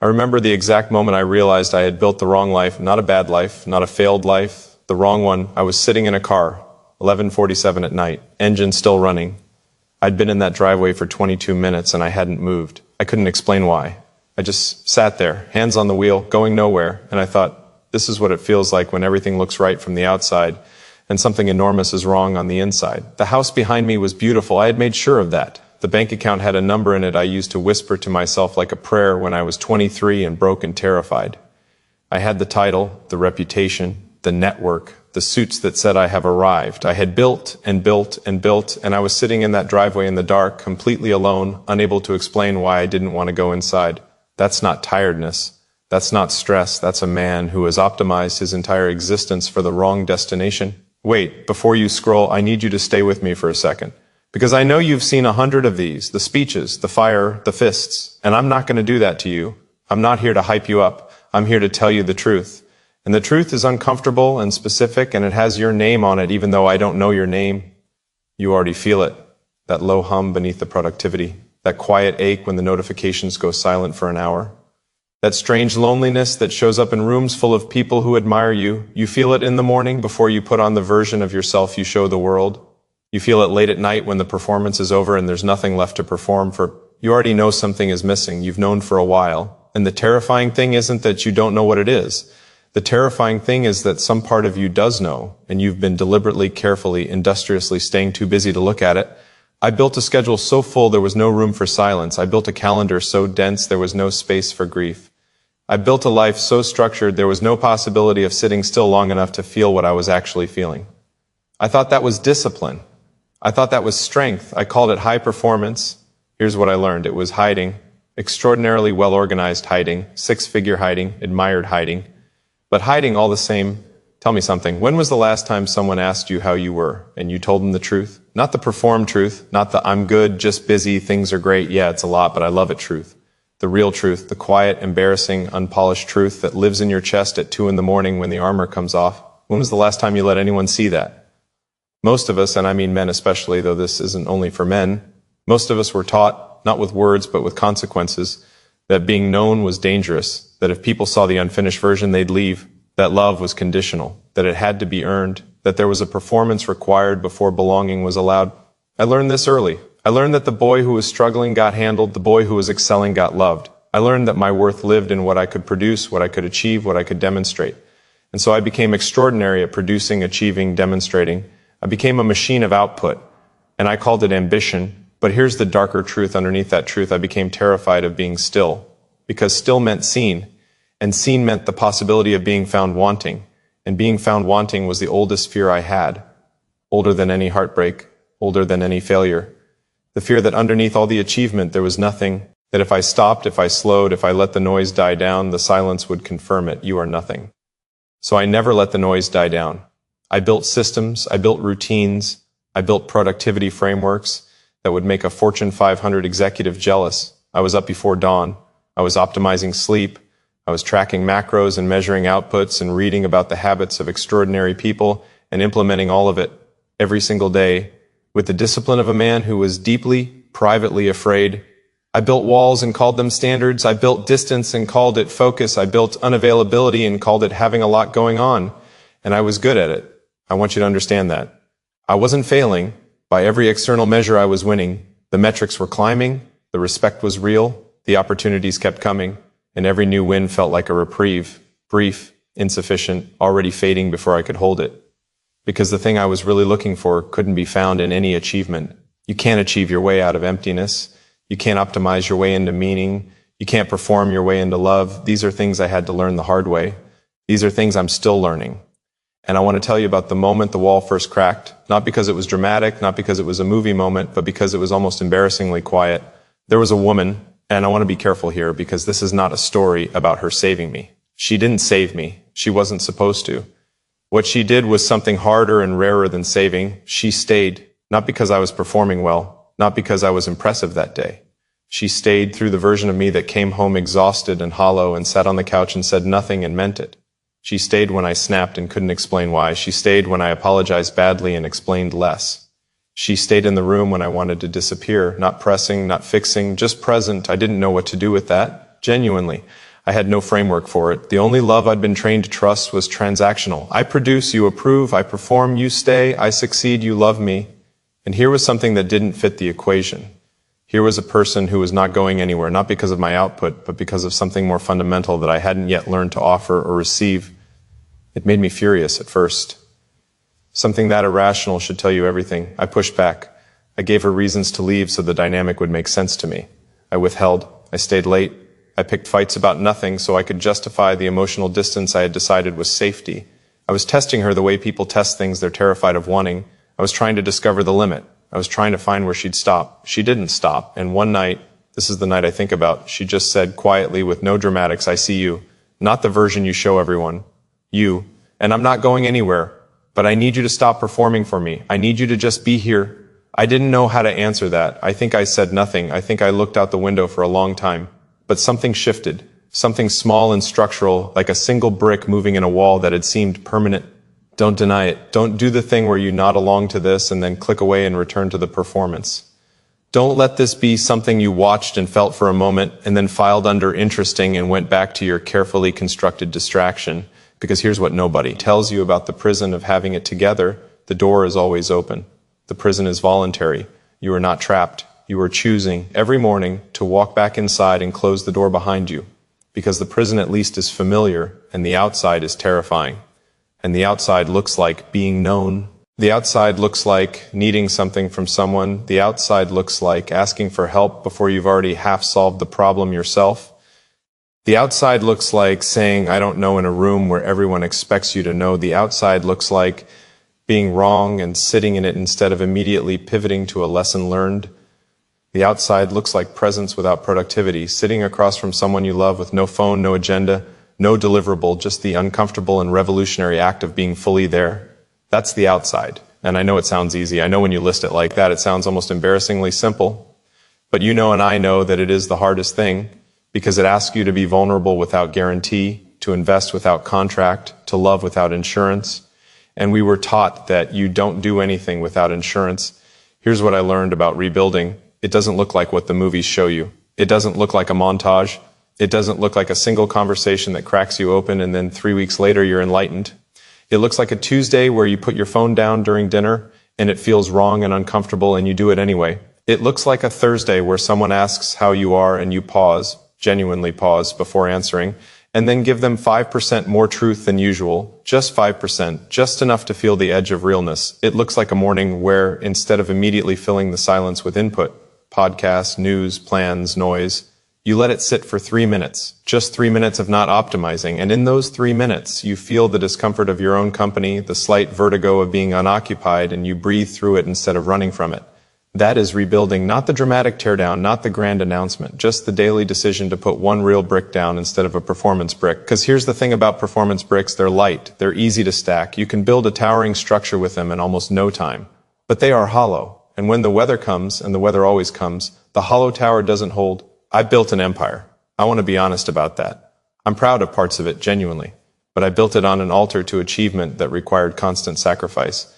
I remember the exact moment I realized I had built the wrong life, not a bad life, not a failed life, the wrong one. I was sitting in a car, 11:47 at night, engine still running. I'd been in that driveway for 22 minutes and I hadn't moved. I couldn't explain why. I just sat there, hands on the wheel, going nowhere, and I thought, this is what it feels like when everything looks right from the outside and something enormous is wrong on the inside. The house behind me was beautiful. I had made sure of that. The bank account had a number in it I used to whisper to myself like a prayer when I was 23 and broke and terrified. I had the title, the reputation, the network, the suits that said I have arrived. I had built and built and built, and I was sitting in that driveway in the dark, completely alone, unable to explain why I didn't want to go inside. That's not tiredness. That's not stress. That's a man who has optimized his entire existence for the wrong destination. Wait, before you scroll, I need you to stay with me for a second. Because I know you've seen 100 of these, the speeches, the fire, the fists, and I'm not going to do that to you. I'm not here to hype you up. I'm here to tell you the truth. And the truth is uncomfortable and specific, and it has your name on it, even though I don't know your name. You already feel it, that low hum beneath the productivity, that quiet ache when the notifications go silent for an hour, that strange loneliness that shows up in rooms full of people who admire you. You feel it in the morning before you put on the version of yourself you show the world. You feel it late at night when the performance is over and there's nothing left to perform for. You already know something is missing. You've known for a while. And the terrifying thing isn't that you don't know what it is. The terrifying thing is that some part of you does know, and you've been deliberately, carefully, industriously staying too busy to look at it. I built a schedule so full there was no room for silence. I built a calendar so dense there was no space for grief. I built a life so structured there was no possibility of sitting still long enough to feel what I was actually feeling. I thought that was discipline. I thought that was strength. I called it high performance. Here's what I learned. It was hiding, extraordinarily well-organized hiding, six-figure hiding, admired hiding. But hiding all the same. Tell me something. When was the last time someone asked you how you were and you told them the truth? Not the performed truth, not the I'm good, just busy, things are great, yeah, it's a lot, but I love it truth. The real truth, the quiet, embarrassing, unpolished truth that lives in your chest at 2 a.m. when the armor comes off. When was the last time you let anyone see that? Most of us, and I mean men especially, though this isn't only for men, most of us were taught, not with words but with consequences, that being known was dangerous, that if people saw the unfinished version they'd leave, that love was conditional, that it had to be earned, that there was a performance required before belonging was allowed. I learned this early. I learned that the boy who was struggling got handled, the boy who was excelling got loved. I learned that my worth lived in what I could produce, what I could achieve, what I could demonstrate. And so I became extraordinary at producing, achieving, demonstrating. I became a machine of output, and I called it ambition. But here's the darker truth underneath that truth. I became terrified of being still, because still meant seen, and seen meant the possibility of being found wanting, and being found wanting was the oldest fear I had, older than any heartbreak, older than any failure. The fear that underneath all the achievement there was nothing, that if I stopped, if I slowed, if I let the noise die down, the silence would confirm it. You are nothing. So I never let the noise die down. I built systems, I built routines, I built productivity frameworks that would make a Fortune 500 executive jealous. I was up before dawn. I was optimizing sleep. I was tracking macros and measuring outputs and reading about the habits of extraordinary people and implementing all of it every single day with the discipline of a man who was deeply, privately afraid. I built walls and called them standards. I built distance and called it focus. I built unavailability and called it having a lot going on. And I was good at it. I want you to understand that. I wasn't failing. By every external measure, I was winning. The metrics were climbing. The respect was real. The opportunities kept coming. And every new win felt like a reprieve. Brief, insufficient, already fading before I could hold it. Because the thing I was really looking for couldn't be found in any achievement. You can't achieve your way out of emptiness. You can't optimize your way into meaning. You can't perform your way into love. These are things I had to learn the hard way. These are things I'm still learning. And I want to tell you about the moment the wall first cracked, not because it was dramatic, not because it was a movie moment, but because it was almost embarrassingly quiet. There was a woman, and I want to be careful here because this is not a story about her saving me. She didn't save me. She wasn't supposed to. What she did was something harder and rarer than saving. She stayed, not because I was performing well, not because I was impressive that day. She stayed through the version of me that came home exhausted and hollow and sat on the couch and said nothing and meant it. She stayed when I snapped and couldn't explain why. She stayed when I apologized badly and explained less. She stayed in the room when I wanted to disappear, not pressing, not fixing, just present. I didn't know what to do with that. Genuinely. I had no framework for it. The only love I'd been trained to trust was transactional. I produce, you approve, I perform, you stay, I succeed, you love me. And here was something that didn't fit the equation. Here was a person who was not going anywhere, not because of my output, but because of something more fundamental that I hadn't yet learned to offer or receive. It made me furious at first. Something that irrational should tell you everything. I pushed back. I gave her reasons to leave so the dynamic would make sense to me. I withheld. I stayed late. I picked fights about nothing so I could justify the emotional distance I had decided was safety. I was testing her the way people test things they're terrified of wanting. I was trying to discover the limit. I was trying to find where she'd stop. She didn't stop. And one night, this is the night I think about, she just said quietly with no dramatics, I see you. Not the version you show everyone. You. And I'm not going anywhere. But I need you to stop performing for me. I need you to just be here. I didn't know how to answer that. I think I said nothing. I think I looked out the window for a long time. But something shifted. Something small and structural, like a single brick moving in a wall that had seemed permanent. Don't deny it. Don't do the thing where you nod along to this and then click away and return to the performance. Don't let this be something you watched and felt for a moment and then filed under interesting and went back to your carefully constructed distraction. Because here's what nobody tells you about the prison of having it together. The door is always open. The prison is voluntary. You are not trapped. You are choosing every morning to walk back inside and close the door behind you. Because the prison at least is familiar and the outside is terrifying. And the outside looks like being known. The outside looks like needing something from someone. The outside looks like asking for help before you've already half solved the problem yourself. The outside looks like saying, I don't know, in a room where everyone expects you to know. The outside looks like being wrong and sitting in it instead of immediately pivoting to a lesson learned. The outside looks like presence without productivity, sitting across from someone you love with no phone, no agenda, no deliverable, just the uncomfortable and revolutionary act of being fully there. That's the outside. And I know it sounds easy. I know when you list it like that, it sounds almost embarrassingly simple. But you know and I know that it is the hardest thing, because it asks you to be vulnerable without guarantee, to invest without contract, to love without insurance. And we were taught that you don't do anything without insurance. Here's what I learned about rebuilding. It doesn't look like what the movies show you. It doesn't look like a montage. It doesn't look like a single conversation that cracks you open and then 3 weeks later you're enlightened. It looks like a Tuesday where you put your phone down during dinner and it feels wrong and uncomfortable and you do it anyway. It looks like a Thursday where someone asks how you are and you pause, genuinely pause before answering, and then give them 5% more truth than usual, just 5%, just enough to feel the edge of realness. It looks like a morning where, instead of immediately filling the silence with input, podcasts, news, plans, noise, you let it sit for 3 minutes, just 3 minutes of not optimizing, and in those 3 minutes, you feel the discomfort of your own company, the slight vertigo of being unoccupied, and you breathe through it instead of running from it. That is rebuilding, not the dramatic teardown, not the grand announcement, just the daily decision to put one real brick down instead of a performance brick. Because here's the thing about performance bricks, they're light, they're easy to stack, you can build a towering structure with them in almost no time. But they are hollow, and when the weather comes, and the weather always comes, the hollow tower doesn't hold. I built an empire. I want to be honest about that. I'm proud of parts of it, genuinely. But I built it on an altar to achievement that required constant sacrifice.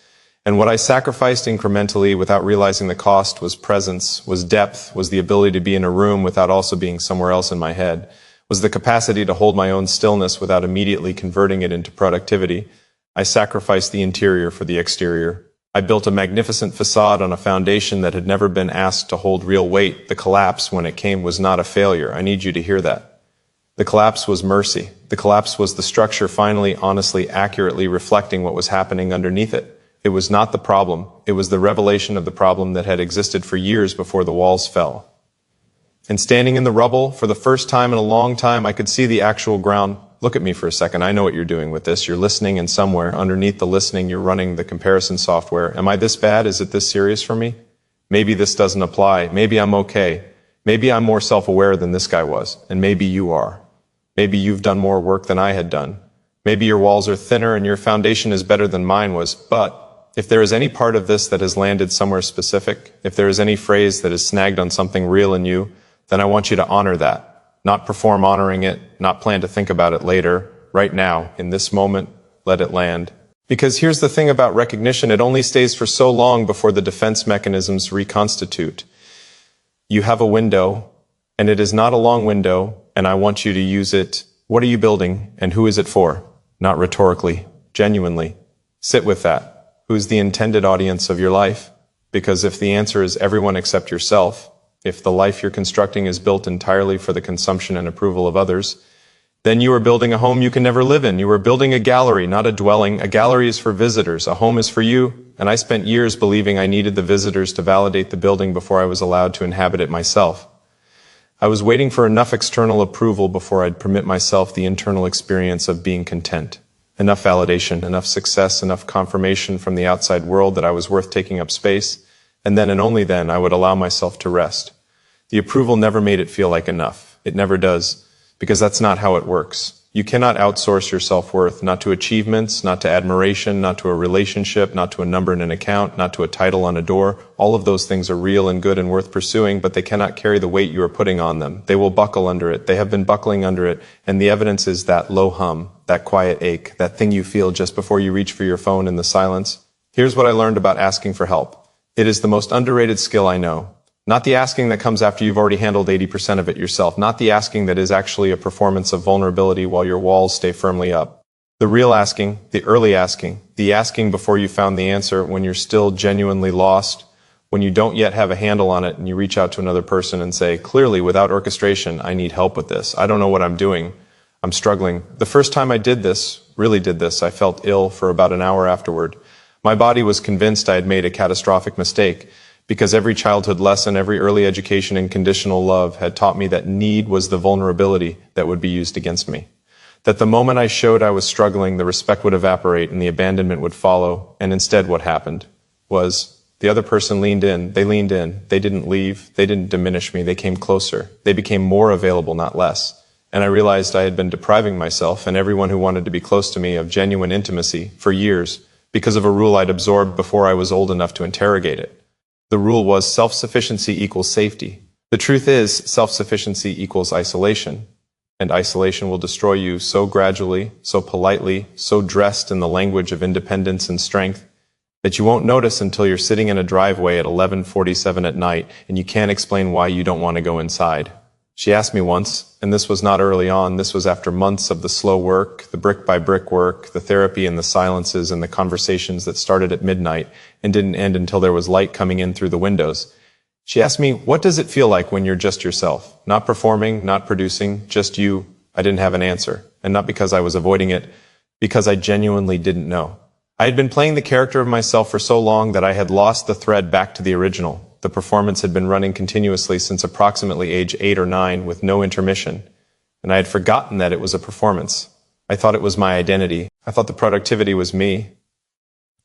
And what I sacrificed incrementally without realizing the cost was presence, was depth, was the ability to be in a room without also being somewhere else in my head, was the capacity to hold my own stillness without immediately converting it into productivity. I sacrificed the interior for the exterior. I built a magnificent facade on a foundation that had never been asked to hold real weight. The collapse, when it came, was not a failure. I need you to hear that. The collapse was mercy. The collapse was the structure finally, honestly, accurately reflecting what was happening underneath it. It was not the problem. It was the revelation of the problem that had existed for years before the walls fell. And standing in the rubble, for the first time in a long time, I could see the actual ground. Look at me for a second. I know what you're doing with this. You're listening, and somewhere underneath the listening, you're running the comparison software. Am I this bad? Is it this serious for me? Maybe this doesn't apply. Maybe I'm okay. Maybe I'm more self-aware than this guy was. And maybe you are. Maybe you've done more work than I had done. Maybe your walls are thinner and your foundation is better than mine was. But if there is any part of this that has landed somewhere specific, if there is any phrase that is snagged on something real in you, then I want you to honor that. Not perform honoring it, not plan to think about it later. Right now, in this moment, let it land. Because here's the thing about recognition, it only stays for so long before the defense mechanisms reconstitute. You have a window, and it is not a long window, and and I want you to use it. What are you building, and who is it for? Not rhetorically, genuinely. Sit with that. Who's the intended audience of your life? Because if the answer is everyone except yourself, if the life you're constructing is built entirely for the consumption and approval of others, then you are building a home you can never live in. You are building a gallery, not a dwelling. A gallery is for visitors. A home is for you. And I spent years believing I needed the visitors to validate the building before I was allowed to inhabit it myself. I was waiting for enough external approval before I'd permit myself the internal experience of being content. Enough validation, enough success, enough confirmation from the outside world that I was worth taking up space. And then and only then I would allow myself to rest. The approval never made it feel like enough. It never does. Because that's not how it works. You cannot outsource your self-worth, not to achievements, not to admiration, not to a relationship, not to a number in an account, not to a title on a door. All of those things are real and good and worth pursuing, but they cannot carry the weight you are putting on them. They will buckle under it. They have been buckling under it, and the evidence is that low hum, that quiet ache, that thing you feel just before you reach for your phone in the silence. Here's what I learned about asking for help. It is the most underrated skill I know. Not the asking that comes after you've already handled 80% of it yourself. Not the asking that is actually a performance of vulnerability while your walls stay firmly up. The real asking, the early asking, the asking before you found the answer, when you're still genuinely lost, when you don't yet have a handle on it and you reach out to another person and say, clearly, without orchestration, I need help with this. I don't know what I'm doing. I'm struggling. The first time I did this, really did this, I felt ill for about an hour afterward. My body was convinced I had made a catastrophic mistake. Because every childhood lesson, every early education in conditional love had taught me that need was the vulnerability that would be used against me. That the moment I showed I was struggling, the respect would evaporate and the abandonment would follow. And instead what happened was the other person leaned in. They leaned in. They didn't leave. They didn't diminish me. They came closer. They became more available, not less. And I realized I had been depriving myself and everyone who wanted to be close to me of genuine intimacy for years because of a rule I'd absorbed before I was old enough to interrogate it. The rule was self-sufficiency equals safety. The truth is, self-sufficiency equals isolation. And isolation will destroy you so gradually, so politely, so dressed in the language of independence and strength, that you won't notice until you're sitting in a driveway at 11:47 at night and you can't explain why you don't want to go inside. She asked me once, and this was not early on, this was after months of the slow work, the brick-by-brick work, the therapy and the silences and the conversations that started at midnight and didn't end until there was light coming in through the windows. She asked me, what does it feel like when you're just yourself? Not performing, not producing, just you. I didn't have an answer, and not because I was avoiding it, because I genuinely didn't know. I had been playing the character of myself for so long that I had lost the thread back to the original. The performance had been running continuously since approximately age 8 or 9 with no intermission, and I had forgotten that it was a performance. I thought it was my identity. I thought the productivity was me.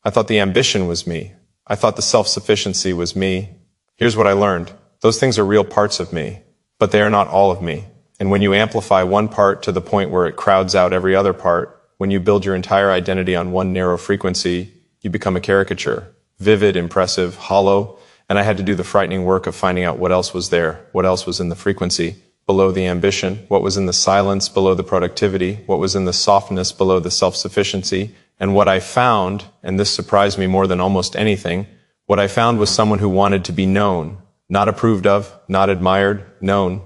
I thought the ambition was me. I thought the self-sufficiency was me. Here's what I learned. Those things are real parts of me, but they are not all of me. And when you amplify one part to the point where it crowds out every other part, when you build your entire identity on one narrow frequency, you become a caricature. Vivid, impressive, hollow. And I had to do the frightening work of finding out what else was there, what else was in the frequency, below the ambition, what was in the silence below the productivity, what was in the softness below the self-sufficiency. And what I found, and this surprised me more than almost anything, what I found was someone who wanted to be known, not approved of, not admired, known.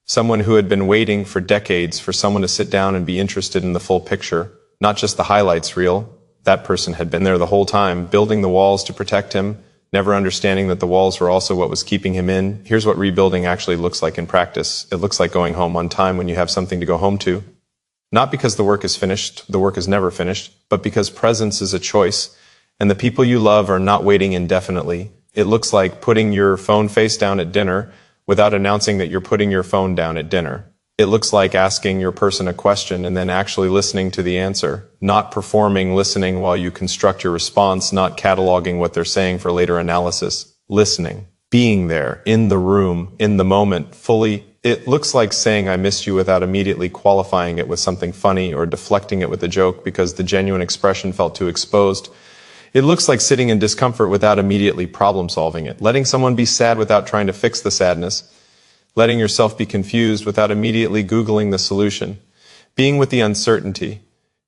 Someone who had been waiting for decades for someone to sit down and be interested in the full picture, not just the highlights reel. That person had been there the whole time, building the walls to protect him, never understanding that the walls were also what was keeping him in. Here's what rebuilding actually looks like in practice. It looks like going home on time when you have something to go home to. Not because the work is finished, the work is never finished, but because presence is a choice, and the people you love are not waiting indefinitely. It looks like putting your phone face down at dinner without announcing that you're putting your phone down at dinner. It looks like asking your person a question and then actually listening to the answer, not performing listening while you construct your response, not cataloging what they're saying for later analysis. Listening, being there, in the room, in the moment, fully. It looks like saying I missed you without immediately qualifying it with something funny or deflecting it with a joke because the genuine expression felt too exposed. It looks like sitting in discomfort without immediately problem solving it, letting someone be sad without trying to fix the sadness, letting yourself be confused without immediately Googling the solution, being with the uncertainty,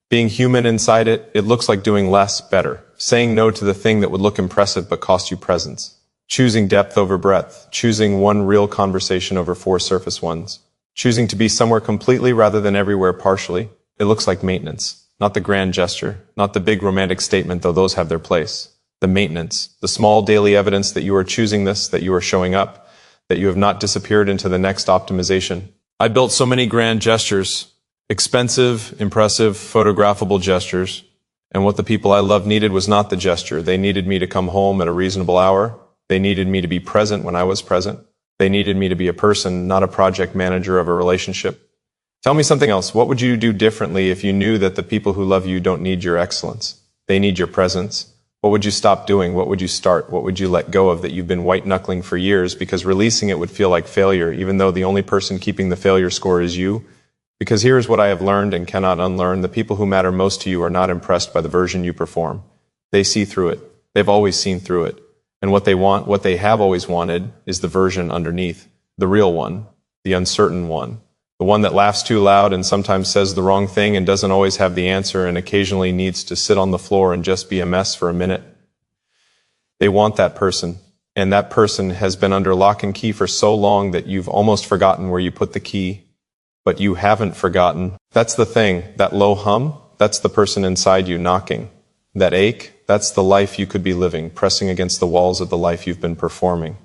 being human inside it. It looks like doing less better, saying no to the thing that would look impressive but cost you presence, choosing depth over breadth, choosing one real conversation over 4 surface ones, Choosing to be somewhere completely rather than everywhere partially. It looks like maintenance. Not the grand gesture, not the big romantic statement, though those have their place. The maintenance, the small daily evidence that you are choosing this, that you are showing up, that you have not disappeared into the next optimization. I built so many grand gestures, expensive, impressive, photographable gestures, and what the people I loved needed was not the gesture. They needed me to come home at a reasonable hour. They needed me to be present when I was present. They needed me to be a person, not a project manager of a relationship. Tell me something else. What would you do differently if you knew that the people who love you don't need your excellence? They need your presence. What would you stop doing? What would you start? What would you let go of that you've been white-knuckling for years because releasing it would feel like failure, even though the only person keeping the failure score is you? Because here's what I have learned and cannot unlearn. The people who matter most to you are not impressed by the version you perform. They see through it. They've always seen through it. And what they want, what they have always wanted, is the version underneath. The real one. The uncertain one. The one that laughs too loud and sometimes says the wrong thing and doesn't always have the answer and occasionally needs to sit on the floor and just be a mess for a minute. They want that person. And that person has been under lock and key for so long that you've almost forgotten where you put the key. But you haven't forgotten. That's the thing. That low hum, that's the person inside you knocking. That ache, that's the life you could be living, pressing against the walls of the life you've been performing.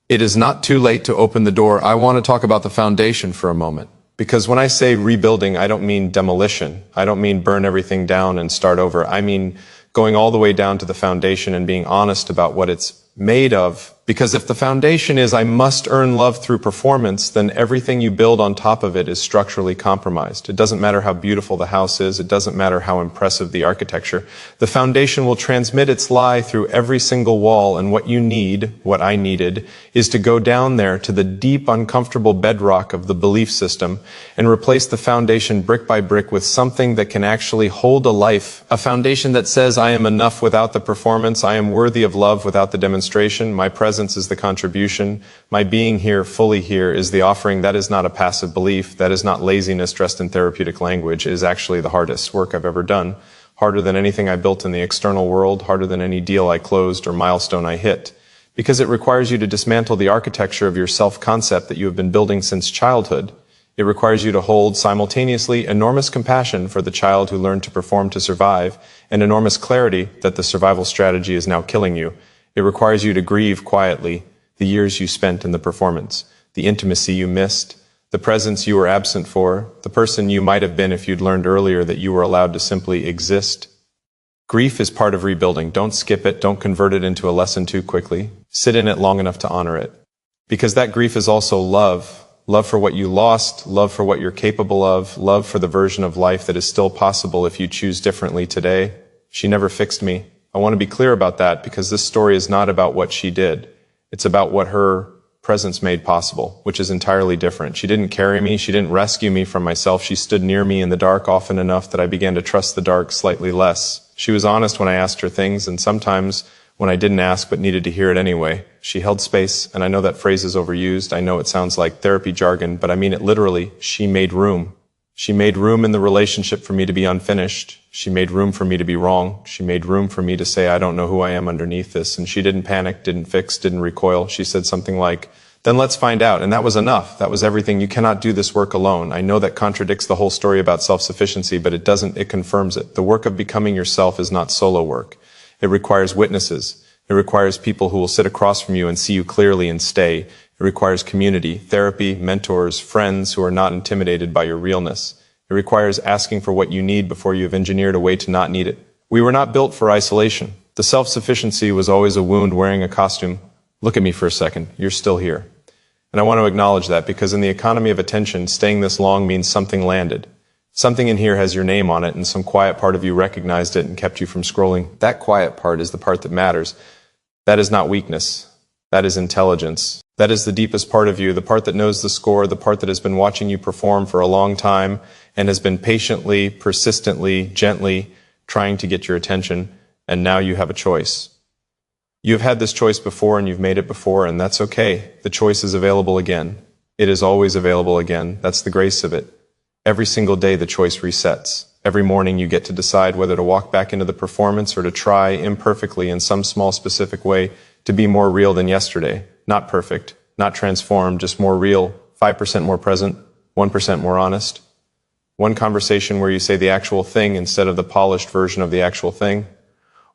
It is not too late to open the door. I want to talk about the foundation for a moment. Because when I say rebuilding, I don't mean demolition. I don't mean burn everything down and start over. I mean going all the way down to the foundation and being honest about what it's made of. Because if the foundation is I must earn love through performance, then everything you build on top of it is structurally compromised. It doesn't matter how beautiful the house is. It doesn't matter how impressive the architecture. The foundation will transmit its lie through every single wall, and what you need, what I needed, is to go down there to the deep, uncomfortable bedrock of the belief system and replace the foundation brick by brick with something that can actually hold a life. A foundation that says I am enough without the performance, I am worthy of love without the demonstration, my presence is the contribution. My being here, fully here, is the offering. That is not a passive belief. That is not laziness dressed in therapeutic language. It is actually the hardest work I've ever done. Harder than anything I built in the external world, harder than any deal I closed or milestone I hit. Because it requires you to dismantle the architecture of your self-concept that you have been building since childhood. It requires you to hold simultaneously enormous compassion for the child who learned to perform to survive, and enormous clarity that the survival strategy is now killing you. It requires you to grieve quietly the years you spent in the performance, the intimacy you missed, the presence you were absent for, the person you might have been if you'd learned earlier that you were allowed to simply exist. Grief is part of rebuilding. Don't skip it. Don't convert it into a lesson too quickly. Sit in it long enough to honor it. Because that grief is also love. Love for what you lost, love for what you're capable of, love for the version of life that is still possible if you choose differently today. She never fixed me. I want to be clear about that because this story is not about what she did. It's about what her presence made possible, which is entirely different. She didn't carry me. She didn't rescue me from myself. She stood near me in the dark often enough that I began to trust the dark slightly less. She was honest when I asked her things, and sometimes when I didn't ask but needed to hear it anyway. She held space, and I know that phrase is overused. I know it sounds like therapy jargon, but I mean it literally. She made room. She made room in the relationship for me to be unfinished. She made room for me to be wrong. She made room for me to say, I don't know who I am underneath this. And she didn't panic, didn't fix, didn't recoil. She said something like, then let's find out. And that was enough. That was everything. You cannot do this work alone. I know that contradicts the whole story about self-sufficiency, but it doesn't. It confirms it. The work of becoming yourself is not solo work. It requires witnesses. It requires people who will sit across from you and see you clearly and stay. It requires community, therapy, mentors, friends who are not intimidated by your realness. It requires asking for what you need before you have engineered a way to not need it. We were not built for isolation. The self-sufficiency was always a wound wearing a costume. Look at me for a second. You're still here. And I want to acknowledge that because in the economy of attention, staying this long means something landed. Something in here has your name on it, and some quiet part of you recognized it and kept you from scrolling. That quiet part is the part that matters. That is not weakness. That is intelligence. That is the deepest part of you, the part that knows the score, the part that has been watching you perform for a long time and has been patiently, persistently, gently trying to get your attention, and now you have a choice. You've had this choice before and you've made it before, and that's okay. The choice is available again. It is always available again. That's the grace of it. Every single day the choice resets. Every morning you get to decide whether to walk back into the performance or to try imperfectly in some small specific way to be more real than yesterday. Not perfect, not transformed, just more real, 5% more present, 1% more honest. One conversation where you say the actual thing instead of the polished version of the actual thing.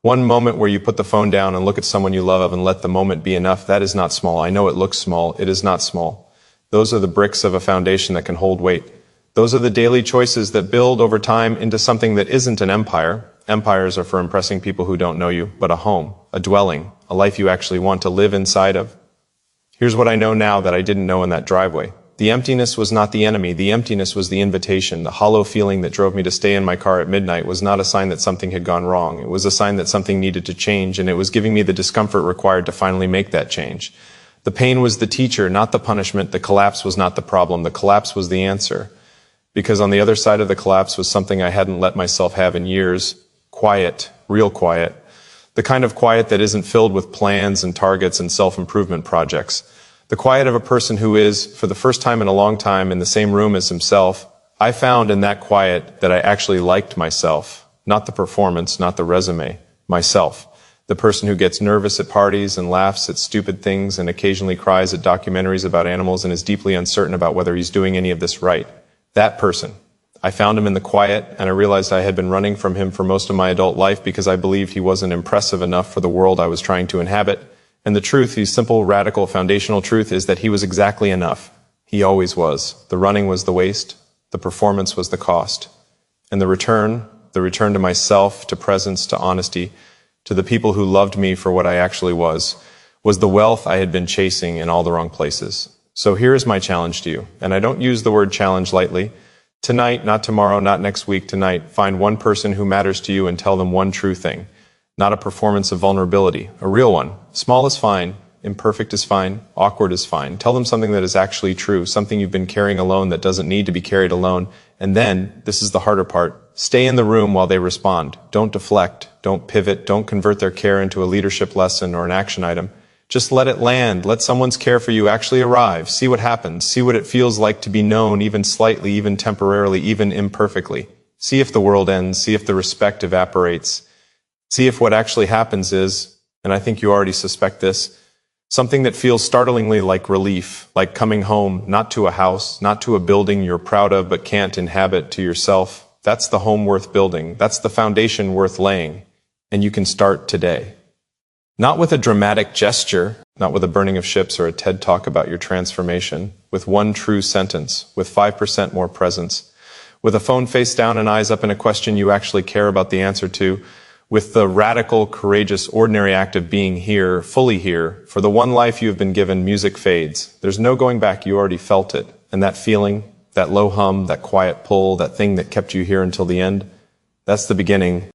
One moment where you put the phone down and look at someone you love and let the moment be enough. That is not small. I know it looks small. It is not small. Those are the bricks of a foundation that can hold weight. Those are the daily choices that build over time into something that isn't an empire. Empires are for impressing people who don't know you, but a home, a dwelling, a life you actually want to live inside of. Here's what I know now that I didn't know in that driveway. The emptiness was not the enemy. The emptiness was the invitation. The hollow feeling that drove me to stay in my car at midnight was not a sign that something had gone wrong. It was a sign that something needed to change, and it was giving me the discomfort required to finally make that change. The pain was the teacher, not the punishment. The collapse was not the problem. The collapse was the answer. Because on the other side of the collapse was something I hadn't let myself have in years. Quiet, real quiet. The kind of quiet that isn't filled with plans and targets and self-improvement projects. The quiet of a person who is, for the first time in a long time, in the same room as himself. I found in that quiet that I actually liked myself. Not the performance, not the resume. Myself. The person who gets nervous at parties and laughs at stupid things and occasionally cries at documentaries about animals and is deeply uncertain about whether he's doing any of this right. That person. I found him in the quiet, and I realized I had been running from him for most of my adult life because I believed he wasn't impressive enough for the world I was trying to inhabit. And the truth, the simple, radical, foundational truth, is that he was exactly enough. He always was. The running was the waste. The performance was the cost. And the return to myself, to presence, to honesty, to the people who loved me for what I actually was the wealth I had been chasing in all the wrong places. So here is my challenge to you, and I don't use the word challenge lightly. Tonight, not tomorrow, not next week, tonight, find one person who matters to you and tell them one true thing. Not a performance of vulnerability, a real one. Small is fine, imperfect is fine, awkward is fine. Tell them something that is actually true, something you've been carrying alone that doesn't need to be carried alone. And then, this is the harder part, stay in the room while they respond. Don't deflect, don't pivot, don't convert their care into a leadership lesson or an action item. Just let it land. Let someone's care for you actually arrive. See what happens. See what it feels like to be known, even slightly, even temporarily, even imperfectly. See if the world ends. See if the respect evaporates. See if what actually happens is, and I think you already suspect this, something that feels startlingly like relief, like coming home, not to a house, not to a building you're proud of but can't inhabit, to yourself. That's the home worth building. That's the foundation worth laying. And you can start today. Not with a dramatic gesture, not with a burning of ships or a TED talk about your transformation, with one true sentence, with 5% more presence, with a phone face down and eyes up in a question you actually care about the answer to, with the radical, courageous, ordinary act of being here, fully here, for the one life you have been given. Music fades. There's no going back. You already felt it. And that feeling, that low hum, that quiet pull, that thing that kept you here until the end, that's the beginning.